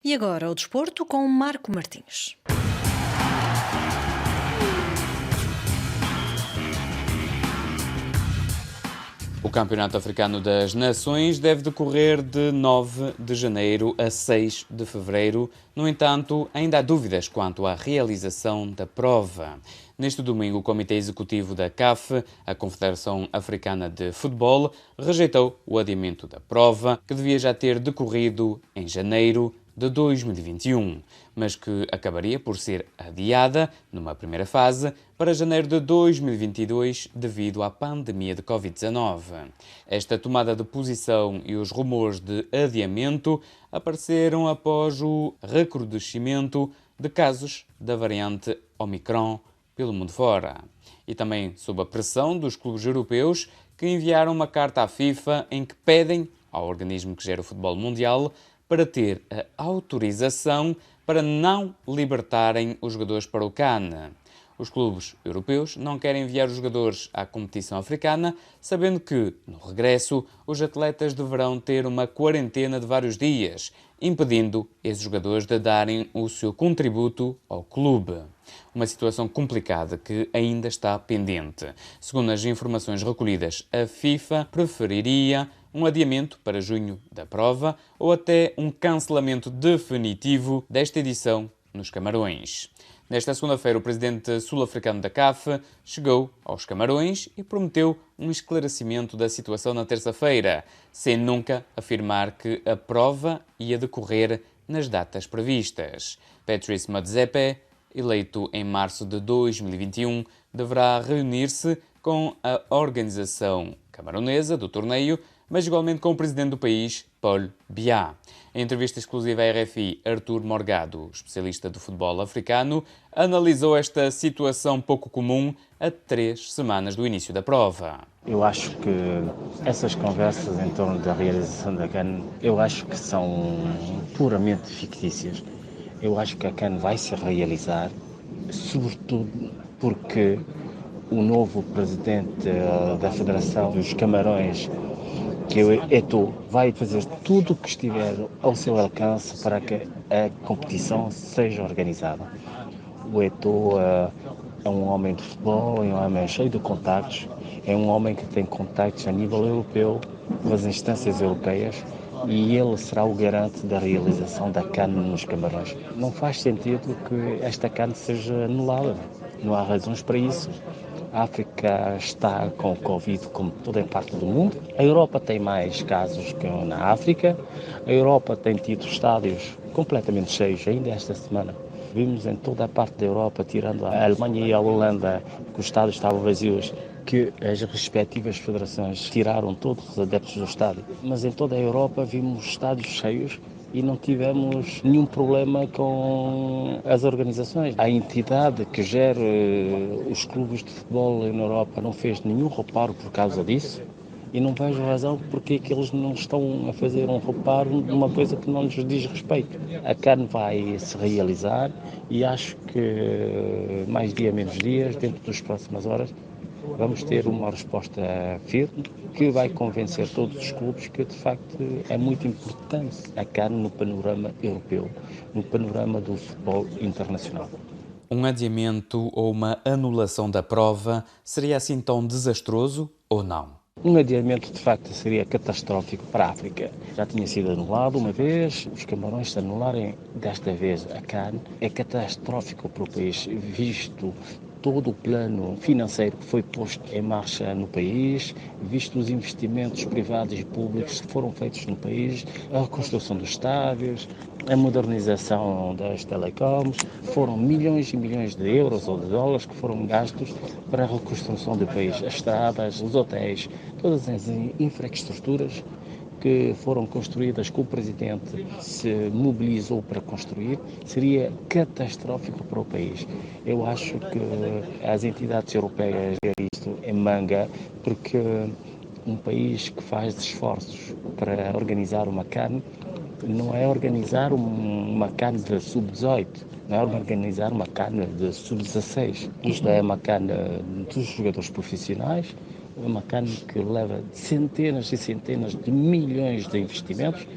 E agora o desporto com Marco Martins. O Campeonato Africano das Nações deve decorrer de 9 de janeiro a 6 de fevereiro. No entanto, ainda há dúvidas quanto à realização da prova. Neste domingo, o Comitê Executivo da CAF, a Confederação Africana de Futebol, rejeitou o adiamento da prova, que devia já ter decorrido em janeiro de 2021, mas que acabaria por ser adiada, numa primeira fase, para janeiro de 2022 devido à pandemia de Covid-19. Esta tomada de posição e os rumores de adiamento apareceram após o recrudescimento de casos da variante Omicron pelo mundo fora. E também sob a pressão dos clubes europeus que enviaram uma carta à FIFA em que pedem ao organismo que gera o futebol mundial para ter a autorização para não libertarem os jogadores para o CAN. Os clubes europeus não querem enviar os jogadores à competição africana, sabendo que, no regresso, os atletas deverão ter uma quarentena de vários dias, impedindo esses jogadores de darem o seu contributo ao clube. Uma situação complicada que ainda está pendente. Segundo as informações recolhidas, a FIFA preferiria um adiamento para junho da prova ou até um cancelamento definitivo desta edição nos Camarões. Nesta segunda-feira, o presidente sul-africano da CAF chegou aos Camarões e prometeu um esclarecimento da situação na terça-feira, sem nunca afirmar que a prova ia decorrer nas datas previstas. Patrice Motsepe, eleito em março de 2021, deverá reunir-se com a organização camaronesa do torneio, mas igualmente com o presidente do país, Paul Biya. Em entrevista exclusiva à RFI, Artur Morgado, especialista do futebol africano, analisou esta situação pouco comum a 3 semanas do início da prova. Eu acho que essas conversas em torno da realização da CAN, eu acho que são puramente fictícias. Eu acho que a CAN vai se realizar, sobretudo porque o novo presidente da Federação dos Camarões, que é o Eto'o, vai fazer tudo o que estiver ao seu alcance para que a competição seja organizada. O Eto'o é um homem de futebol, é um homem cheio de contactos, é um homem que tem contactos a nível europeu, com as instâncias europeias, e ele será o garante da realização da CAN nos Camarões. Não faz sentido que esta CAN seja anulada, não há razões para isso. A África está com o Covid como toda parte do mundo. A Europa tem mais casos que na África. A Europa tem tido estádios completamente cheios ainda esta semana. Vimos em toda a parte da Europa, tirando a Alemanha e a Holanda, que os estádios estavam vazios, que as respectivas federações tiraram todos os adeptos do estádio. Mas em toda a Europa vimos estádios cheios e não tivemos nenhum problema com as organizações. A entidade que gera os clubes de futebol na Europa não fez nenhum reparo por causa disso e não vejo razão porque é que eles não estão a fazer um reparo numa coisa que não lhes diz respeito. A CAN vai se realizar e acho que mais dia menos dias, dentro das próximas horas, vamos ter uma resposta firme que vai convencer todos os clubes que, de facto, é muito importante a CAN no panorama europeu, no panorama do futebol internacional. Um adiamento ou uma anulação da prova seria assim tão desastroso ou não? Um adiamento, de facto, seria catastrófico para a África. Já tinha sido anulado uma vez, os Camarões se anularem desta vez a CAN, é catastrófico para o país, visto todo o plano financeiro que foi posto em marcha no país, visto os investimentos privados e públicos que foram feitos no país, a reconstrução dos estádios, a modernização das telecoms, foram milhões e milhões de euros ou de dólares que foram gastos para a reconstrução do país, as estradas, os hotéis, todas as infraestruturas que foram construídas que o Presidente se mobilizou para construir, seria catastrófico para o país. Eu acho que as entidades europeias têm isto em manga, porque um país que faz esforços para organizar uma CAN não é organizar uma CAN de sub-18, não é organizar uma CAN de sub-16. Isto é uma CAN dos jogadores profissionais, uma CAN que leva centenas e centenas de milhões de investimentos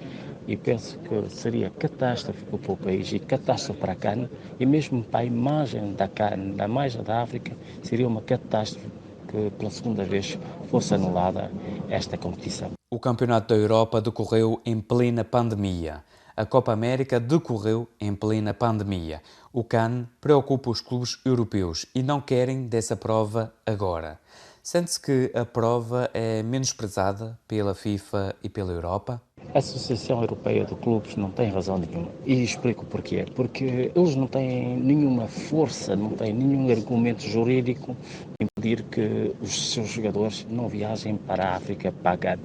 E penso que seria catástrofe para o país e catástrofe para a CAN, e mesmo para a imagem da CAN, da imagem da África, seria uma catástrofe que pela segunda vez fosse anulada esta competição. O Campeonato da Europa decorreu em plena pandemia. A Copa América decorreu em plena pandemia. O CAN preocupa os clubes europeus e não querem dessa prova agora. Sente-se que a prova é menosprezada pela FIFA e pela Europa? A Associação Europeia de Clubes não tem razão nenhuma. E explico porquê. Porque eles não têm nenhuma força, não têm nenhum argumento jurídico para impedir que os seus jogadores não viajem para a África para a CAN.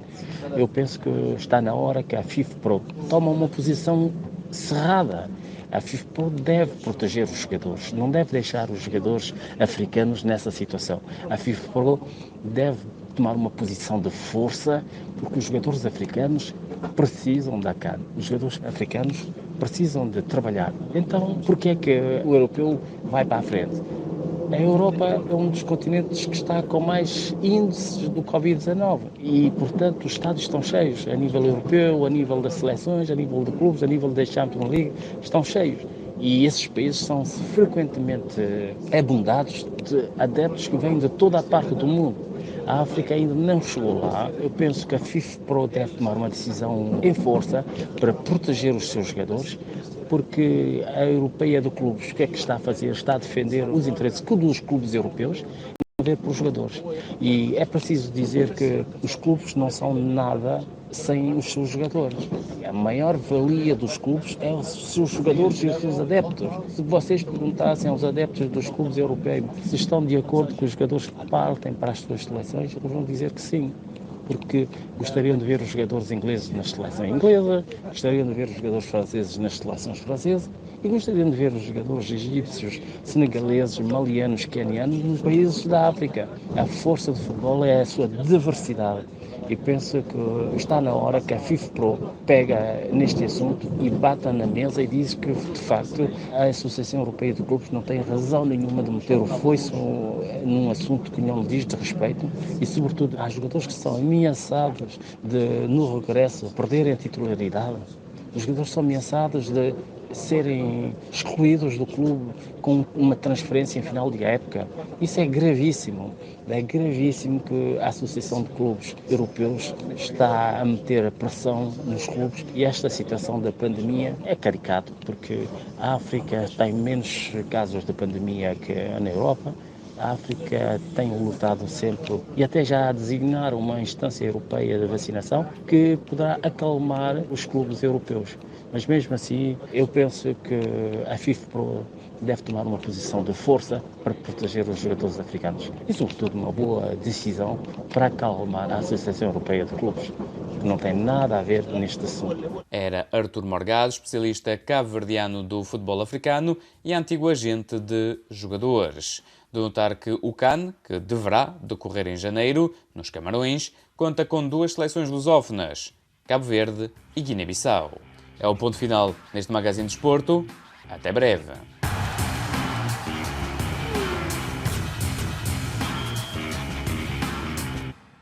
Eu penso que está na hora que a FIFPro tome uma posição cerrada. A FIFPro deve proteger os jogadores, não deve deixar os jogadores africanos nessa situação. A FIFPro deve tomar uma posição de força, porque os jogadores africanos precisam da CAN. Os jogadores africanos precisam de trabalhar. Então, por que é que o europeu vai para a frente? A Europa é um dos continentes que está com mais índices do Covid-19 e, portanto, os estádios estão cheios, a nível europeu, a nível das seleções, a nível de clubes, a nível da Champions League, estão cheios. E esses países são frequentemente abundados de adeptos que vêm de toda a parte do mundo. A África ainda não chegou lá. Eu penso que a FIFPro deve tomar uma decisão em força para proteger os seus jogadores, porque a Europeia de Clubes, o que é que está a fazer? Está a defender os interesses dos clubes europeus e a ver pelos jogadores. E é preciso dizer que os clubes não são nada sem os seus jogadores. A maior valia dos clubes é os seus jogadores e os seus adeptos. Se vocês perguntassem aos adeptos dos clubes europeus se estão de acordo que os jogadores partem para as suas seleções, eles vão dizer que sim, porque gostariam de ver os jogadores ingleses na seleção inglesa, gostariam de ver os jogadores franceses nas seleções francesas e gostariam de ver os jogadores egípcios, senegaleses, malianos, quenianos nos países da África. A força do futebol é a sua diversidade. E penso que está na hora que a FIFPro pega neste assunto e bata na mesa e diz que, de facto, a Associação Europeia de Clubes não tem razão nenhuma de meter o foice num assunto que não lhe diz de respeito e, sobretudo, há jogadores que são ameaçados de, no regresso, perderem a titularidade. Os jogadores são ameaçados de serem excluídos do clube com uma transferência em final de época. Isso é gravíssimo. É gravíssimo que a Associação de Clubes Europeus está a meter a pressão nos clubes e esta situação da pandemia é caricato, porque a África tem menos casos de pandemia que na Europa. A África tem lutado sempre e até já a designar uma instância europeia de vacinação que poderá acalmar os clubes europeus. Mas mesmo assim, eu penso que a FIFPro deve tomar uma posição de força para proteger os jogadores africanos e, sobretudo, uma boa decisão para acalmar a Associação Europeia de Clubes, que não tem nada a ver neste assunto. Era Artur Morgado, especialista cabo-verdiano do futebol africano e antigo agente de jogadores. De notar que o CAN, que deverá decorrer em janeiro, nos Camarões, conta com duas seleções lusófonas, Cabo Verde e Guiné-Bissau. É o ponto final neste Magazine de Desporto. Até breve.